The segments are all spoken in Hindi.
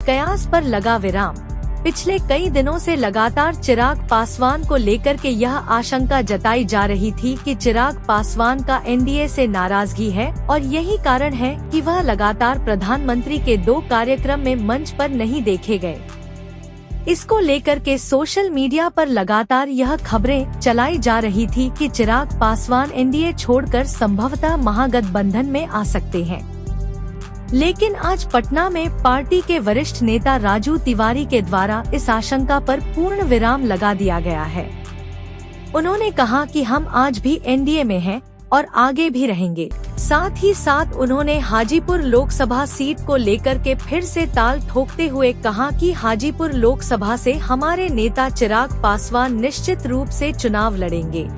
कयास पर लगा विराम। पिछले कई दिनों से लगातार चिराग पासवान को लेकर के यह आशंका जताई जा रही थी कि चिराग पासवान का एनडीए से नाराजगी है और यही कारण है कि वह लगातार प्रधानमंत्री के 2 कार्यक्रम में मंच पर नहीं देखे गए। इसको लेकर के सोशल मीडिया पर लगातार यह खबरें चलाई जा रही थी कि चिराग पासवान एनडीए छोड़कर संभवतः महागठबंधन में आ सकते हैं। लेकिन आज पटना में पार्टी के वरिष्ठ नेता राजू तिवारी के द्वारा इस आशंका पर पूर्ण विराम लगा दिया गया है। उन्होंने कहा कि हम आज भी एनडीए में हैं और आगे भी रहेंगे। साथ ही साथ उन्होंने हाजीपुर लोकसभा सीट को लेकर के फिर से ताल ठोकते हुए कहा कि हाजीपुर लोकसभा से हमारे नेता चिराग पासवान निश्चित रूप से चुनाव लड़ेंगे।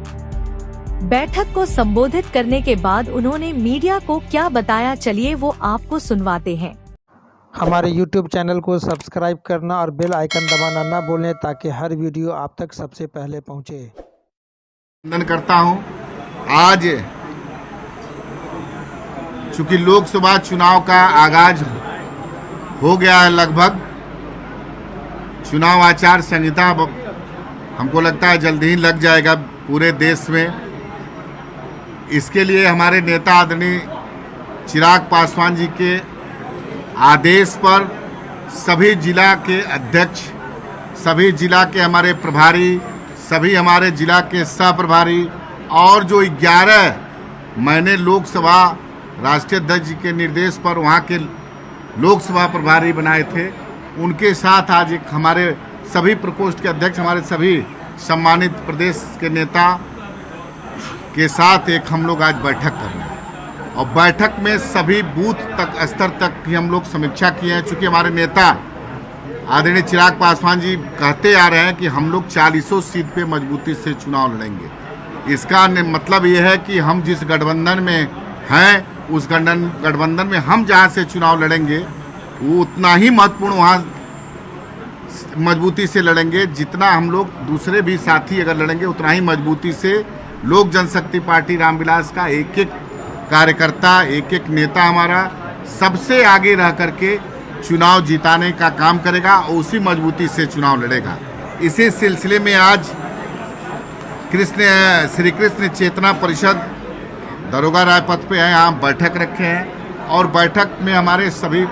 बैठक को संबोधित करने के बाद उन्होंने मीडिया को क्या बताया, चलिए वो आपको सुनवाते हैं। हमारे YouTube चैनल को सब्सक्राइब करना और बेल आइकन दबाना ना भूलें ताकि हर वीडियो आप तक सबसे पहले पहुंचे। अभिनंदन करता हूं। आज चूंकि लोकसभा चुनाव का आगाज हो गया है, लगभग चुनाव आचार संहिता हमको लगता है जल्दी ही लग जाएगा पूरे देश में। इसके लिए हमारे नेता आदरणीय चिराग पासवान जी के आदेश पर सभी जिला के अध्यक्ष, सभी जिला के हमारे प्रभारी, सभी हमारे जिला के सह प्रभारी और जो 11 मैंने लोकसभा राष्ट्रीय अध्यक्ष जी के निर्देश पर वहाँ के लोकसभा प्रभारी बनाए थे, उनके साथ आज एक हमारे सभी प्रकोष्ठ के अध्यक्ष, हमारे सभी सम्मानित प्रदेश के नेता के साथ एक हम लोग आज बैठक कर रहे हैं। और बैठक में सभी बूथ तक स्तर तक की हम लोग समीक्षा किए हैं। चूँकि हमारे नेता आदरणीय चिराग पासवान जी कहते आ रहे हैं कि हम लोग 40 सीट पे मजबूती से चुनाव लड़ेंगे। इसका मतलब ये है कि हम जिस गठबंधन में हैं उस गठबंधन में हम जहाँ से चुनाव लड़ेंगे वो उतना ही महत्वपूर्ण वहाँ मजबूती से लड़ेंगे जितना हम लोग दूसरे भी साथी अगर लड़ेंगे उतना ही मजबूती से लोक जनशक्ति पार्टी रामविलास का एक एक कार्यकर्ता, एक एक नेता हमारा सबसे आगे रह करके चुनाव जिताने का काम करेगा और उसी मजबूती से चुनाव लड़ेगा। इसी सिलसिले में आज श्री कृष्ण चेतना परिषद दरोगा रायपथ पे है, यहाँ बैठक रखे हैं और बैठक में हमारे सभी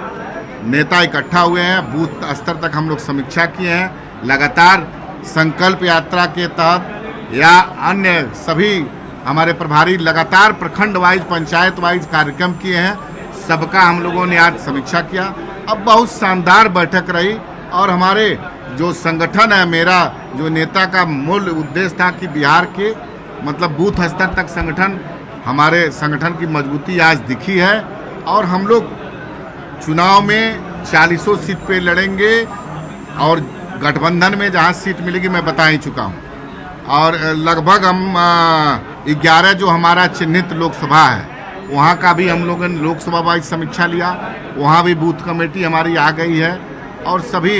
नेता इकट्ठा हुए हैं। बूथ स्तर तक हम लोग समीक्षा किए हैं। लगातार संकल्प यात्रा के तहत या अन्य सभी हमारे प्रभारी लगातार प्रखंड वाइज, पंचायत वाइज कार्यक्रम किए हैं। सबका हम लोगों ने आज समीक्षा किया। अब बहुत शानदार बैठक रही और हमारे जो संगठन है, मेरा जो नेता का मूल उद्देश्य था कि बिहार के मतलब बूथ स्तर तक संगठन, हमारे संगठन की मजबूती आज दिखी है और हम लोग चुनाव में 40 सीट पे लड़ेंगे और गठबंधन में जहाँ सीट मिलेगी मैं बता ही चुका हूँ। और लगभग हम 11 जो हमारा चिन्हित लोकसभा है वहाँ का भी हम लोगों ने लोकसभा वाइज समीक्षा लिया। वहाँ भी बूथ कमेटी हमारी आ गई है और सभी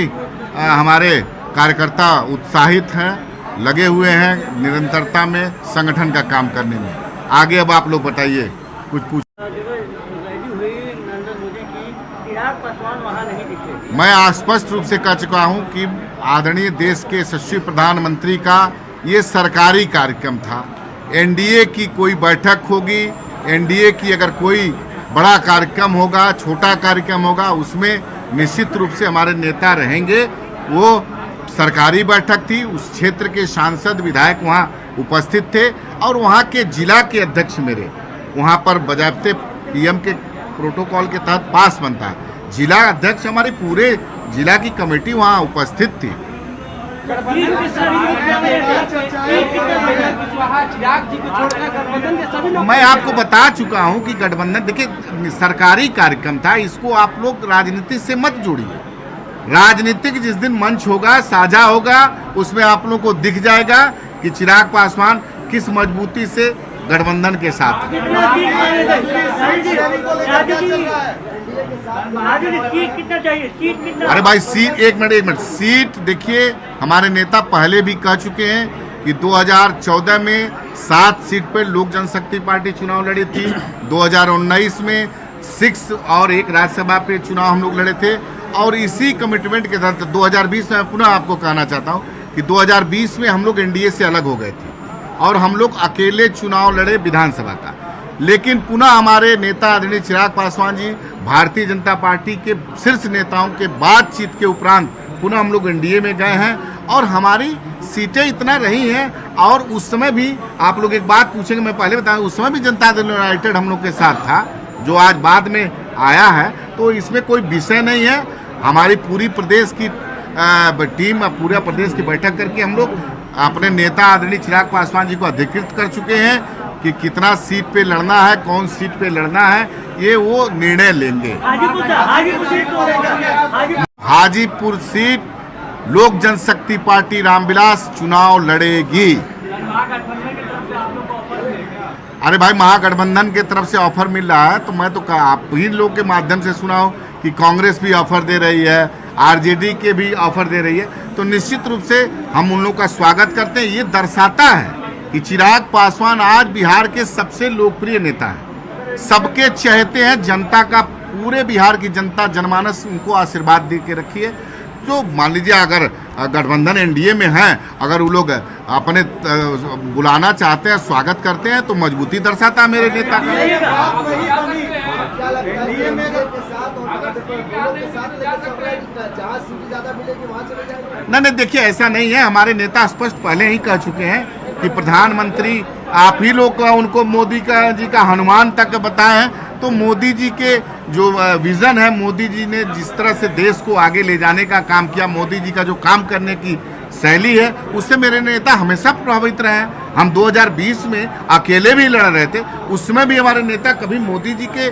हमारे कार्यकर्ता उत्साहित हैं, लगे हुए हैं निरंतरता में संगठन का काम करने में। आगे अब आप लोग बताइए कुछ पूछ। मैं स्पष्ट रूप से कह चुका हूँ कि आदरणीय देश के यशस्वी प्रधानमंत्री का ये सरकारी कार्यक्रम था। एनडीए की कोई बैठक होगी, एनडीए की अगर कोई बड़ा कार्यक्रम होगा, छोटा कार्यक्रम होगा, उसमें निश्चित रूप से हमारे नेता रहेंगे। वो सरकारी बैठक थी, उस क्षेत्र के सांसद विधायक वहाँ उपस्थित थे और वहाँ के जिला के अध्यक्ष मेरे वहाँ पर बजाबते पीएम के प्रोटोकॉल के तहत पास बनता है। जिला अध्यक्ष हमारे पूरे जिला की कमेटी वहाँ उपस्थित थी। मैं आपको बता चुका हूं कि गठबंधन, देखिए सरकारी कार्यक्रम था, इसको आप लोग राजनीति से मत जोड़िए। राजनीतिक जिस दिन मंच होगा, साझा होगा, उसमें आप लोगों को दिख जाएगा कि चिराग पासवान किस मजबूती से गठबंधन के साथ है। अरे भाई सीट, एक मिनट, सीट देखिए हमारे नेता पहले भी कह चुके हैं कि 2014 में 7 सीट पर लोक जनशक्ति पार्टी चुनाव लड़ी थी। 2019 में 6 और 1 राज्यसभा पे चुनाव हम लोग लड़े थे और इसी कमिटमेंट के तहत 2020 में मैं पुनः आपको कहना चाहता हूं कि 2020 में हम लोग एनडीए से अलग हो गए थे और हम लोग अकेले चुनाव लड़े विधानसभा का, लेकिन पुनः हमारे नेता आदरणीय चिराग पासवान जी भारतीय जनता पार्टी के शीर्ष नेताओं के बातचीत के उपरांत पुनः हम लोग एनडीए में गए हैं और हमारी सीटें इतना रही हैं। और उस समय भी आप लोग एक बात पूछेंगे, मैं पहले बताऊं, उस समय भी जनता दल यूनाइटेड हम लोग के साथ था, जो आज बाद में आया है, तो इसमें कोई विषय नहीं है। हमारी पूरी प्रदेश की टीम, पूरा प्रदेश की बैठक करके हम लोग अपने नेता आदरणीय चिराग पासवान जी को अधिकृत कर चुके हैं कि कितना सीट पे लड़ना है, कौन सीट पे लड़ना है, ये वो निर्णय लेंगे। हाजीपुर सीट लोक जनशक्ति पार्टी रामविलास चुनाव लड़ेगी। अरे भाई, महागठबंधन के तरफ से ऑफर मिल रहा है, तो मैं तो आप ही लोग के माध्यम से सुना हूं कि कांग्रेस भी ऑफर दे रही है, आरजेडी के भी ऑफर दे रही है, तो निश्चित रूप से हम उन लोगों का स्वागत करते हैं। ये दर्शाता है कि चिराग पासवान आज बिहार के सबसे लोकप्रिय नेता हैं, सबके चहेते हैं, जनता का, पूरे बिहार की जनता, जनमानस उनको आशीर्वाद दे के रखी है। तो मान लीजिए अगर गठबंधन एनडीए में है, अगर वो लोग अपने बुलाना चाहते हैं, स्वागत करते हैं, तो मजबूती दर्शाता है मेरे नेता का। नहीं, देखिए ऐसा नहीं है, हमारे नेता स्पष्ट पहले ही कह चुके हैं कि प्रधानमंत्री आप ही लोग उनको मोदी जी का हनुमान तक बताए हैं। तो मोदी जी के जो विजन है, मोदी जी ने जिस तरह से देश को आगे ले जाने का काम किया, मोदी जी का जो काम करने की शैली है, उससे मेरे नेता हमेशा प्रभावित रहे हैं। हम 2020 में अकेले भी लड़ रहे थे, उसमें भी हमारे नेता कभी मोदी जी के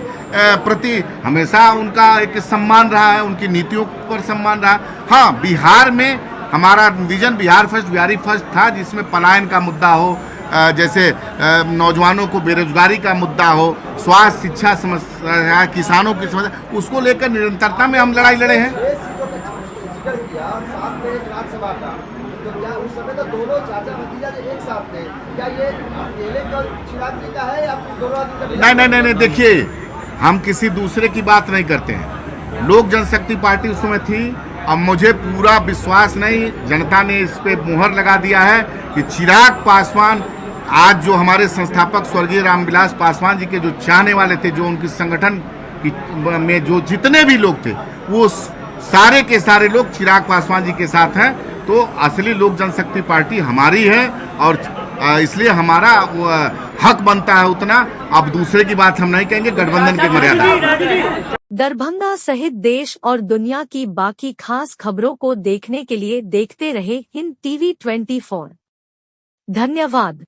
प्रति हमेशा उनका एक सम्मान रहा है, उनकी नीतियों पर सम्मान रहा। हाँ, बिहार में हमारा vision Bihar first, Bihari first था, जिसमें पलायन का मुद्दा हो, जैसे नौजवानों को बेरोजगारी का मुद्दा हो, स्वास्थ्य, शिक्षा समस्या, किसानों की समस्या, उसको लेकर निरंतरता में हम लड़ाई लड़े हैं। नहीं, देखिए, हम किसी दूसरे की बात नहीं करते हैं। लोक जनशक्ति पार्टी उस समय थी, अब मुझे पूरा विश्वास नहीं, जनता ने इस पे मुहर लगा दिया है कि चिराग पासवान, आज जो हमारे संस्थापक स्वर्गीय रामविलास पासवान जी के जो चाहने वाले थे, जो उनकी संगठन में जो जितने भी लोग थे, वो सारे के सारे लोग चिराग पासवान जी के साथ हैं। तो असली लोक जनशक्ति पार्टी हमारी है और इसलिए हमारा हक बनता है उतना। अब दूसरे की बात हम नहीं कहेंगे, गठबंधन की मर्यादा। दरभंगा सहित देश और दुनिया की बाकी खास खबरों को देखने के लिए देखते रहे हिंद टीवी 24। धन्यवाद।